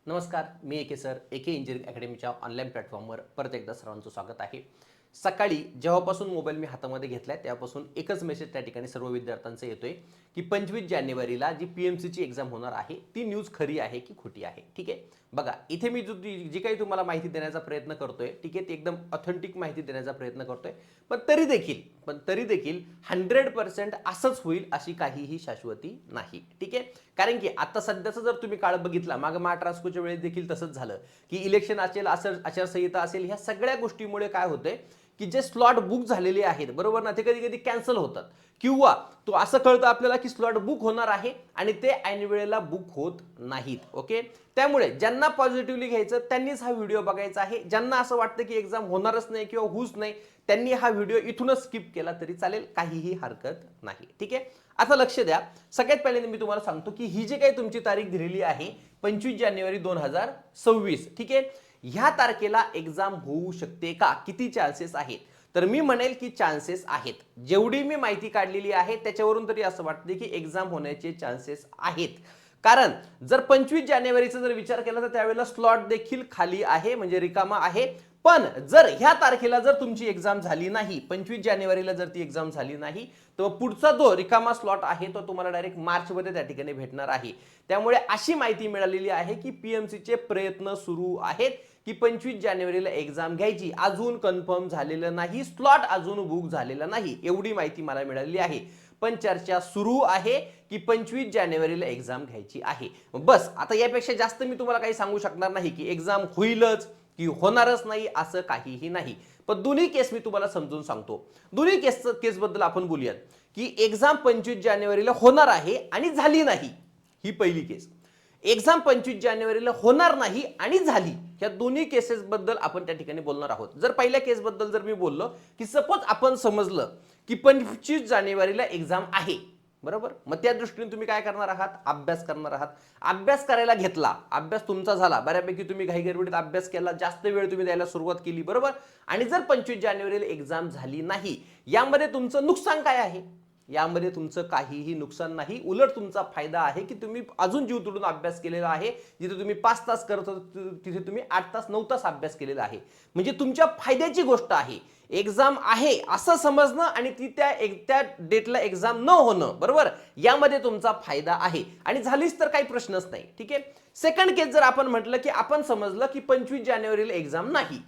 नमस्कार, मी एके सर एके इंजिनिअरिंग अकॅडमीच्या ऑनलाईन प्लॅटफॉर्मवर परत एकदा सर्वांचं स्वागत आहे. सकाळी जेव्हापासून मोबाईल मी हातामध्ये घेतलाय तेव्हापासून एकच मेसेज त्या ठिकाणी सर्व विद्यार्थ्यांचा येतोय की 25 जानेवारीला जी पीएमसीची एक्झाम होणार आहे ती न्यूज खरी आहे की खोटी आहे. ठीक आहे, बघा इथे मी जी काही तुम्हाला माहिती देण्याचा प्रयत्न करतोय, ठीक आहे, ती एकदम ऑथेंटिक माहिती देण्याचा प्रयत्न करतोय. पण तरी देखील 100% असंच होईल अशी काहीही शाश्वती नाही. ठीक आहे, कारण की आता सध्याचा जर तुम्ही काळ बघितला, मागे महाट्रान्सकोच्या वेळेस देखील तसंच झालं की इलेक्शन असेल, आचारसंहिता असेल, ह्या सगळ्या गोष्टीमुळे काय होतंय की जे स्लॉट बुक झालेले आहेत, बरोबर ना, ते कधी कधी कॅन्सल होतात किंवा तो असं कळतं आपल्याला की स्लॉट बुक होणार आहे आणि ते ऐन वेळेला बुक होत नाहीत. ओके, त्यामुळे ज्यांना पॉझिटिव्हली घ्यायचं त्यांनीच हा व्हिडिओ बघायचा आहे. ज्यांना असं वाटतं की एक्झाम होणारच नाही किंवा होऊच नाही त्यांनी हा व्हिडिओ इथूनच स्किप केला तरी चालेल, काहीही हरकत नाही. ठीक आहे, आता लक्ष द्या. सगळ्यात पहिले मी तुम्हाला सांगतो की ही जी काही तुमची तारीख दिलेली आहे 25 जानेवारी 2026, ठीक आहे, ह्या तारखेला एक्झाम होऊ शकते का, किती चान्सेस आहेत? तर मी म्हणेल की चान्सेस आहेत. जेवढी मी माहिती काढलेली आहे त्याच्यावरून तरी असं वाटते की एक्झाम होण्याचे चान्सेस आहेत. कारण जर 25 जानेवारीचा जर विचार केला तर त्यावेळेला स्लॉट देखील खाली आहे, म्हणजे रिकामा आहे. पण जर ह्या तारखेला जर तुमची एक्झाम झाली नाही, 25 जानेवारीला जर ती एक्झाम झाली नाही, तर पुढचा जो रिकामा स्लॉट आहे तो तुम्हाला डायरेक्ट मार्चमध्ये त्या ठिकाणी भेटणार आहे. त्यामुळे अशी माहिती मिळालेली आहे की पीएमसीचे प्रयत्न सुरू आहेत की 25 जानेवारीला एक्झाम घ्यायची. अजून कन्फर्म झालेलं नाही, स्लॉट अजून बुक झालेला नाही, एवढी माहिती मला मिळालेली आहे. पण चर्चा सुरू आहे की 25 जानेवारीला एक्झाम घ्यायची आहे. बस, आता यापेक्षा जास्त मी तुम्हाला काही सांगू शकणार नाही की एक्झाम होईलच की होणारच नाही, असं काहीही नाही. पण दोन्ही केस मी तुम्हाला समजून सांगतो. दोन्ही केसबद्दल आपण बोलूयात की एक्झाम 25 जानेवारीला होणार आहे आणि झाली नाही, ही पहिली केस. एक्झाम 25 जानेवारीला होणार नाही आणि झाली, या दोन्ही केसेस बद्दल आपण त्या ठिकाणी बोलणार आहोत. जर पहिल्या केस बद्दल जर मी बोललो की सपोज आपण समजलं की 25 जानेवारीला एक्झाम आहे, बरोबर, मग त्या दृष्टीने तुम्ही काय करणार आहात? अभ्यास करणार आहात. अभ्यास करायला घेतला, अभ्यास तुमचा झाला, बऱ्यापैकी तुम्ही घाईगडबडीत अभ्यास केला, जास्त वेळ तुम्ही द्यायला सुरुवात केली, बरोबर. आणि जर 25 जानेवारीला एक्झाम झाली नाही, यामध्ये तुमचं नुकसान काय आहे? यामध्ये तुमचं काहीही नुकसान नाही, उलट तुमचा फायदा आहे की तुम्ही अजून जीव तोडून अभ्यास केलेला आहे. जिथे तुम्ही 5 तास करत होते तिथे तुम्ही 8 तास 9 तास अभ्यास केलेला आहे. म्हणजे तुमच्या फायद्याची गोष्ट आहे. एक्झाम आहे असं समजणं आणि ती त्या डेटला एक्झाम न होणं, बरोबर, यामध्ये तुमचा फायदा आहे. आणि झालीच तर काही प्रश्नच नाही. ठीक आहे, सेकंड केस जर आपण म्हटलं की आपण समजलं की 25 जानेवारीला एक्झाम नाही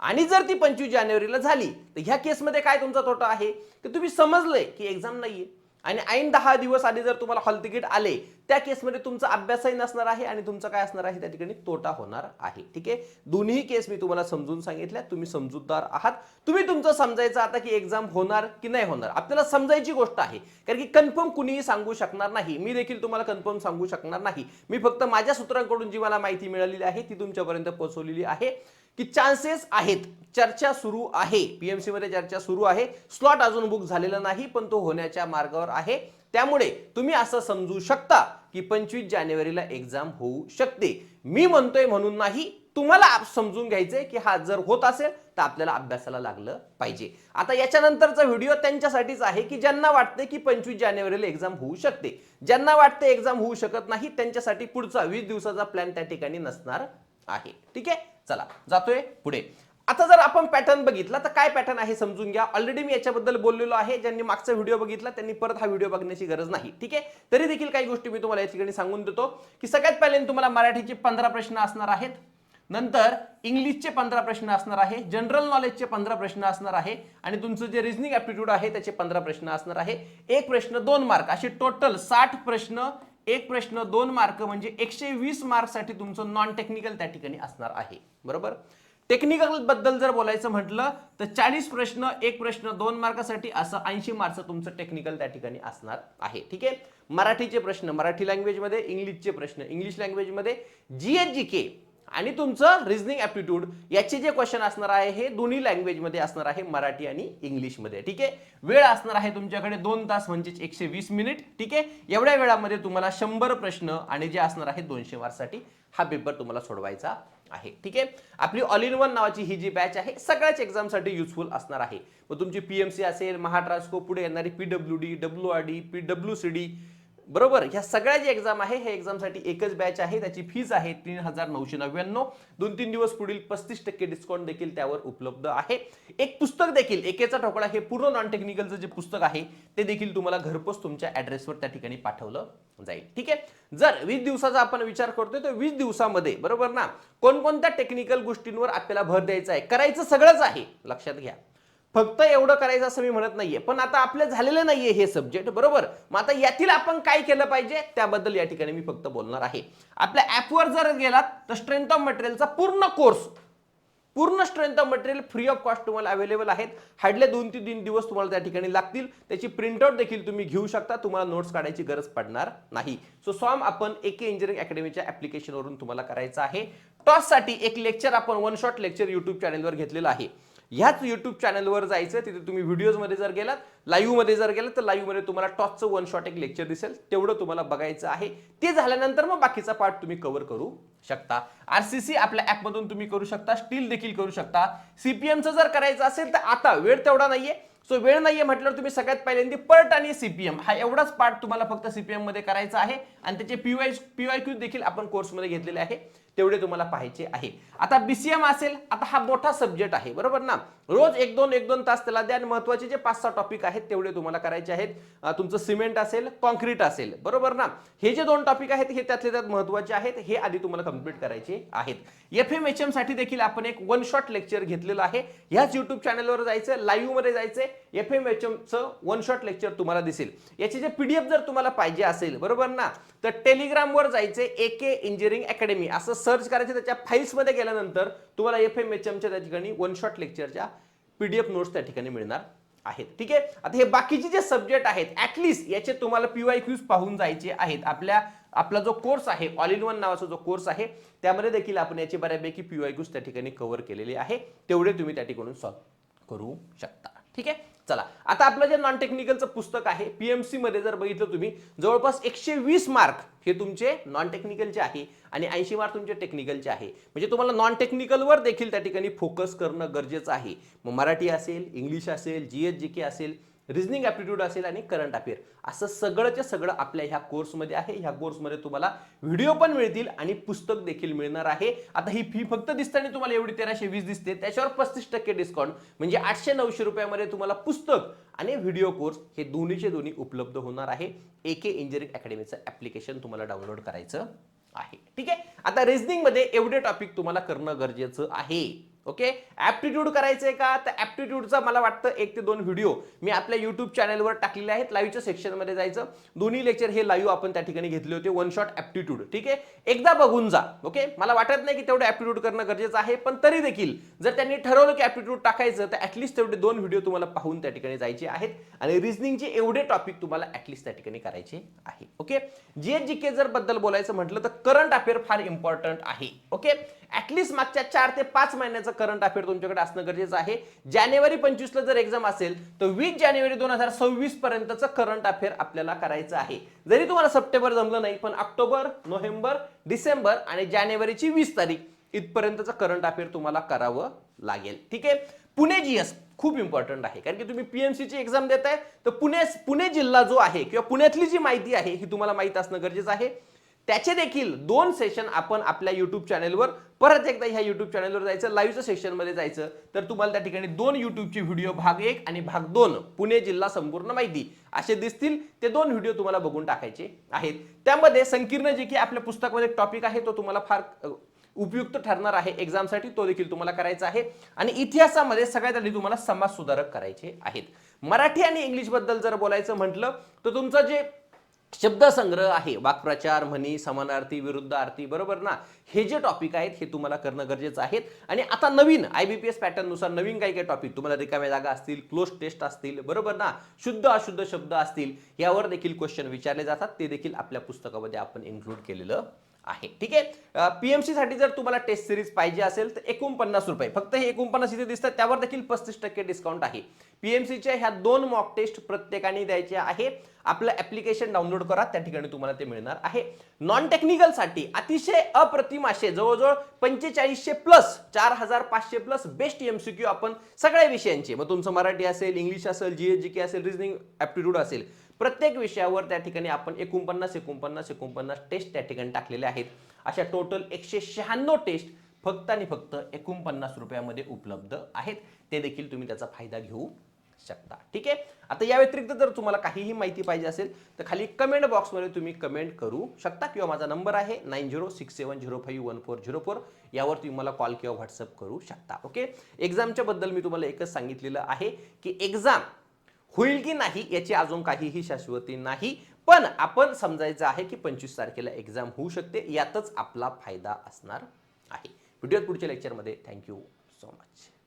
आणि जर ती 25 जानेवारीला झाली, तर ह्या केसमध्ये काय तुमचा तोटा आहे की तुम्ही समजलंय की एक्झाम नाहीये आणि ऐन 10 दिवस आधी जर तुम्हाला हॉल तिकीट आले, त्या केसमध्ये तुमचा अभ्यासही नसणार आहे आणि तुमचा काय असणार आहे, त्या ठिकाणी तोटा होणार आहे. ठीक आहे, दोन्ही केस मी तुम्हाला समजून सांगितल्या, तुम्ही समजूतदार आहात. तुम्ही तुमचं समजायचं आता की एक्झाम होणार की नाही होणार, आपल्याला समजायची गोष्ट आहे. कारण की कन्फर्म कुणीही सांगू शकणार नाही, मी देखील तुम्हाला कन्फर्म सांगू शकणार नाही. मी फक्त माझ्या सूत्रांकडून जी मला माहिती मिळालेली आहे ती तुमच्यापर्यंत पोहोचवलेली आहे की चान्सेस आहेत, चर्चा सुरू आहे, पीएमसी मध्ये चर्चा सुरू आहे, स्लॉट अजून बुक झालेला नाही पण तो होण्याच्या मार्गावर आहे. त्यामुळे तुम्ही असं समजू शकता की 25 जानेवारीला एक्झाम होऊ शकते. मी म्हणतोय म्हणून नाही, तुम्हाला समजून घ्यायचंय की हा जर होत असेल तर आपल्याला अभ्यासाला लागलं पाहिजे. आता याच्यानंतरचा व्हिडिओ त्यांच्यासाठीच आहे की ज्यांना वाटते की 25 जानेवारीला एक्झाम होऊ शकते. ज्यांना वाटते एक्झाम होऊ शकत नाही त्यांच्यासाठी पुढचा 20 दिवसाचा प्लॅन त्या ठिकाणी नसणार आहे. ठीक आहे, चला जातोय पुढे. आता जर आपण पॅटर्न बघितला तर काय पॅटर्न आहे समजून घ्या. ऑलरेडी मी याच्याबद्दल बोललेलो आहे, ज्यांनी मागचा व्हिडिओ बघितला त्यांनी परत हा व्हिडिओ बघण्याची गरज नाही. ठीक आहे, तरी देखील काही गोष्टी मी तुम्हाला या ठिकाणी सांगून देतो की सगळ्यात पहिले तुम्हाला मराठीचे 15 प्रश्न असणार आहेत, नंतर इंग्लिशचे 15 प्रश्न असणार आहे, जनरल नॉलेजचे 15 प्रश्न असणार आहे आणि तुमचं जे रिजनिंग ऍप्टिट्यूड आहे त्याचे 15 प्रश्न असणार आहे. एक प्रश्न 2 मार्क, असे टोटल 60 प्रश्न, एक प्रश्न 2 मार्क, म्हणजे 120 मार्कसाठी तुमचं नॉन टेक्निकल त्या ठिकाणी असणार आहे, बरोबर. टेक्निकल बद्दल जर बोलायचं म्हटलं तर 40 प्रश्न, एक प्रश्न 2 मार्कासाठी, असं 80 मार्कचं तुमचं टेक्निकल त्या ठिकाणी असणार आहे. ठीक आहे, मराठीचे प्रश्न मराठी लँग्वेजमध्ये, इंग्लिशचे प्रश्न इंग्लिश लँग्वेजमध्ये, जीएचजीके आणि तुमचं रिजनिंग ऍप्टिट्यूड याचे जे क्वेश्चन असणार आहे हे दोन्ही लँग्वेजमध्ये असणार आहे, मराठी आणि इंग्लिशमध्ये. ठीक आहे, वेळ असणार आहे तुमच्याकडे 2 तास म्हणजे 120 मिनिट. ठीक आहे, एवढ्या वेळामध्ये तुम्हाला 100 प्रश्न आणि जे असणार आहे 200 मार्कसाठी हा पेपर तुम्हाला सोडवायचा आहे. ठीक आहे, आपली ऑल इन वन नावाची ही जी बॅच आहे सगळ्याच एक्झामसाठी युजफुल असणार आहे. मग तुमची पीएमसी असेल, महाट्रान्सको, पुढे येणारी पीडब्ल्यूडी, डब्ल्यूआरडी, पीडब्ल्यूसीडी, बरोबर, ह्या सगळ्या जे एक्झाम आहे हे एक्झामसाठी एकच बॅच आहे. त्याची फीज आहे 3999. 2-3 दिवस पुढील 35% डिस्काउंट देखील त्यावर उपलब्ध आहे. एक पुस्तक देखील एकेचा ठोकळा हे पूर्ण नॉन टेक्निकलचं जे पुस्तक आहे ते देखील तुम्हाला घरपोच तुमच्या ऍड्रेसवर त्या ठिकाणी पाठवलं जाईल. ठीक आहे. जर 20 दिवसाचा आपण विचार करतोय तर 20 दिवसामध्ये बरोबर ना कोणकोणत्या टेक्निकल गोष्टींवर आपल्याला भर द्यायचा आहे, करायचं सगळंच आहे, लक्षात घ्या. फक्त एवढं करायचं असं मी म्हणत नाहीये, पण आता आपलं झालेलं नाहीये हे सब्जेक्ट, बरोबर. मग आता यातील आपण काय केलं पाहिजे त्याबद्दल या ठिकाणी मी फक्त बोलणार आहे. आपल्या ऍपवर जर गेलात तर स्ट्रेंथ ऑफ मटेरियलचा पूर्ण कोर्स, पूर्ण strength of material free of cost तुम्हाला अवेलेबल आहेत. हार्डली 2 ते 3 दिवस तुम्हाला त्या ठिकाणी लागतील. त्याची प्रिंटआउट देखील तुम्ही घेऊ शकता, तुम्हाला नोट्स काढायची गरज पडणार नाही. सो सॉम आपण एके इंजिनिअरिंग अकॅडमीच्या ऍप्लिकेशनवरून तुम्हाला करायचं आहे. टॉस साठी एक लेक्चर आपण वन शॉट लेक्चर युट्यूब चॅनलवर घेतलेलं आहे. ह्याच युट्यूब चॅनलवर जायचं, तिथे तुम्ही व्हिडिओजमध्ये जर गेलात, लाईव्ह मध्ये जर गेलात तर लाईव्ह मध्ये तुम्हाला टॉसचं वन शॉट एक लेक्चर दिसेल, तेवढं तुम्हाला बघायचं आहे. ते झाल्यानंतर मग बाकीचा पार्ट तुम्ही कव्हर करू शकता. आरसीसी आपल्या ऍप मधून तुम्ही करू शकता, स्टील देखील करू शकता. सीपीएमचं जर करायचं असेल तर आता वेळ तेवढा नाहीये. सो वेळ नाहीये म्हटल्यावर तुम्ही सगळ्यात पहिल्यांदा पर्ट आणि सीपीएम हा एवढाच पार्ट तुम्हाला फक्त सीपीएम मध्ये करायचा आहे आणि त्याचे पीवायक्यू देखील आपण कोर्समध्ये घेतलेले आहे, तेवढे तुम्हाला पाहायचे आहे. आता बीसीएम असेल, आता हा मोठा सब्जेक्ट आहे, बरोबर ना. रोज 1-2 तास त्याला द्या आणि महत्त्वाचे जे 5-6 टॉपिक आहेत तेवढे तुम्हाला करायचे आहेत. तुमचं सिमेंट असेल, कॉन्क्रीट असेल, बरोबर ना. हे जे 2 टॉपिक आहेत हे त्यातले त्यात महत्त्वाचे आहेत, हे आधी तुम्हाला कंप्लीट करायचे आहेत. एफएमएचएम साठी देखील आपण एक वन शॉट लेक्चर घेतलेलं आहे. ह्याच युट्यूब चॅनलवर जायचं, लाईव्ह मध्ये जायचं, एफएमएचएमचं वन शॉट लेक्चर तुम्हाला दिसेल. याचे जे पीडीएफ जर तुम्हाला पाहिजे असेल, बरोबर ना, तर टेलिग्रामवर जायचे, एके इंजिनिअरिंग अकॅडमी असं सर्च करायचं. त्याच्या फाईल्स मध्ये गेल्यानंतर तुम्हाला एफएमएचएमच्या त्या ठिकाणी वन शॉट लेक्चरच्या पीडीएफ नोट्स त्या ठिकाणी मिळणार आहेत. ठीक आहे. आता हे बाकीचे जे सब्जेक्ट आहेत ऍटलीस्ट याचे तुम्हाला पीवायक्यूज पाहून जायचे आहेत. आपला जो कोर्स आहे ऑल इन वन नावाचा जो कोर्स आहे त्यामध्ये देखील आपण याचे बऱ्यापैकी पीवायक्यूज त्या ठिकाणी कव्हर केलेले आहे, तेवढे तुम्ही त्या ठिकाणी सॉल्व्ह करू शकता. ठीक आहे. चला, आता आपलं जे नॉन टेक्निकलचं पुस्तक आहे पीएमसी मध्ये जर बघितलं तुम्ही, जवळपास 120 मार्क हे तुमचे नॉन टेक्निकलचे आहे आणि 80 मार्क तुमचे टेक्निकलचे आहे. म्हणजे तुम्हाला नॉन टेक्निकलवर देखील त्या ठिकाणी फोकस करणं गरजेचं आहे. मग मराठी असेल, इंग्लिश असेल, जीएस जीके असेल, रिजनिंग ॲप्टिट्यूड असेल आणि करंट अफेअर, असं सगळंच्या सगळं आपल्या ह्या कोर्समध्ये आहे. ह्या कोर्समध्ये तुम्हाला व्हिडिओ पण मिळतील आणि पुस्तक देखील मिळणार आहे. आता ही फी फक्त दिसताना तुम्हाला एवढी 1320 दिसते, त्याच्यावर 35% डिस्काउंट म्हणजे 800-900 रुपयामध्ये तुम्हाला पुस्तक आणि व्हिडिओ कोर्स हे दोन्हीचे दोन्ही उपलब्ध होणार आहे. एके इंजिनिअरिंग अकॅडमीचं ऍप्लिकेशन तुम्हाला डाउनलोड करायचं आहे. ठीक आहे. आता रिजनिंग मध्ये एवढे टॉपिक तुम्हाला करणं गरजेचं आहे. ओके. ऍप्टिट्यूड करायचंय का, तर ऍप्टिट्यूडचा मला वाटतं 1 ते 2 व्हिडिओ मी आपल्या युट्यूब चॅनलवर टाकलेले आहेत. लाईव्हच्या सेक्शन मध्ये जायचं, दोन्ही लेक्चर हे लाईव्ह आपण त्या ठिकाणी घेतले होते, वन शॉट ऍप्टिट्यूड. ठीक आहे. एकदा बघून जा. ओके. मला वाटत नाही की तेवढं ऍप्टिट्यूड करणं गरजेचं आहे, पण तरी देखील जर त्यांनी ठरवलं की ऍप्टिट्यूड टाकायचं तर ऍटलीस्ट तेवढे 2 व्हिडिओ तुम्हाला पाहून त्या ठिकाणी जायचे आहेत आणि रिजनिंगचे एवढे टॉपिक तुम्हाला ऍटलीस्ट त्या ठिकाणी करायचे आहे. ओके. जीएस जीके जर बद्दल बोलायचं म्हटलं तर करंट अफेअर फार इम्पॉर्टंट आहे. ओके. ऍटलीस्ट मागच्या 4 ते 5 महिन्याचं करंट अफेअर तुमच्याकडे असणं गरजेचं आहे. जानेवारी 25 ला जर एक्झाम असेल तर 20 जानेवारी 2026 पर्यंतचं करंट अफेअर आपल्याला करायचं आहे. जरी तुम्हाला सप्टेंबर जमलं नाही, पण ऑक्टोबर, नोव्हेंबर, डिसेंबर आणि जानेवारीची 20 तारीख इथपर्यंतचं करंट अफेअर तुम्हाला करावं लागेल. ठीक आहे. पुणे जीएस खूप इम्पॉर्टंट आहे, कारण की तुम्ही पीएमसीची एक्झाम देताय तर पुणे जिल्हा जो आहे किंवा पुण्यातली जी माहिती आहे ही तुम्हाला माहित असणं गरजेचं आहे. त्याचे देखील 2 सेशन आपण आपल्या युट्यूब चॅनलवर, परत एकदा ह्या युट्यूब चॅनलवर जायचं, लाईव्हच्या सेक्शन मध्ये जायचं, तर तुम्हाला त्या ठिकाणी 2 युट्यूबचे व्हिडिओ भाग 1 आणि भाग 2 पुणे जिल्हा संपूर्ण माहिती असे दिसतील. ते 2 व्हिडिओ तुम्हाला बघून टाकायचे आहेत. त्यामध्ये संकीर्ण जे की आपल्या पुस्तकामध्ये टॉपिक आहे तो तुम्हाला फार उपयुक्त ठरणार आहे एक्झामसाठी, तो देखील तुम्हाला करायचा आहे. आणि इतिहासामध्ये सगळ्यात आधी तुम्हाला समाज सुधारक करायचे आहेत. मराठी आणि इंग्लिश बद्दल जर बोलायचं म्हटलं तर तुमचं जे शब्दसंग्रह आहे, वाक्प्रचार, म्हणी, समानार्थी, विरुद्धार्थी, बरोबर ना, हे जे टॉपिक आहेत हे तुम्हाला करणं गरजेचं आहे. आणि आता नवीन आयबीपीएस पॅटर्न नुसार नवीन काही टॉपिक तुम्हाला रिकाम्या जागा असतील, क्लोज टेस्ट असतील, बरोबर ना, शुद्ध अशुद्ध शब्द असतील, यावर देखील क्वेश्चन विचारले जातात. ते देखील आपल्या पुस्तकामध्ये आपण इन्क्लूड केलेलं आहे. ठीक आहे. पीएमसी साठी जर तुम्हाला टेस्ट सिरीज पाहिजे असेल तर 49 रुपये, फक्त हे 49 इथे दिसतात, त्यावर देखील 35% डिस्काउंट आहे. पीएमसीच्या ह्या 2 मॉक टेस्ट प्रत्येकाने द्यायच्या आहे. आपलं ऍप्लिकेशन डाउनलोड करा, त्या ठिकाणी तुम्हाला ते मिळणार आहे. नॉन टेक्निकल साठी अतिशय अप्रतिम असे जवळजवळ 4500 प्लस 4500 प्लस बेस्ट एमसीक्यू आपण सगळ्या विषयांचे, मग तुमचं मराठी असेल, इंग्लिश असेल, जीएस जीके असेल, रिजनिंग ऍप्टिट्यूड असेल, प्रत्येक विषयावर त्या ठिकाणी आपण 49 टेस्ट त्या ठिकाणी टाकलेल्या आहेत. अशा टोटल 196 टेस्ट फक्त आणि फक्त 49 रुपयामध्ये उपलब्ध आहेत. ते देखील तुम्ही त्याचा फायदा घेऊ शकता. ठीक आहे. आता या व्यतिरिक्त जर तुम्हाला काहीही माहिती पाहिजे असेल तर खाली कमेंट बॉक्समध्ये तुम्ही कमेंट करू शकता किंवा माझा नंबर आहे 9067051404 यावर तुम्ही मला कॉल किंवा व्हॉट्सअप करू शकता. ओके. एक्झामच्या बद्दल मी तुम्हाला एकच सांगितलेलं आहे की एक्झाम होईल की नाही याची अजून काहीही शाश्वती नाही, पण आपण समजायचं आहे की 25 तारखेला एक्झाम होऊ शकते, यातच आपला फायदा असणार आहे. भेटूयात पुढच्या लेक्चरमध्ये. Thank you so much.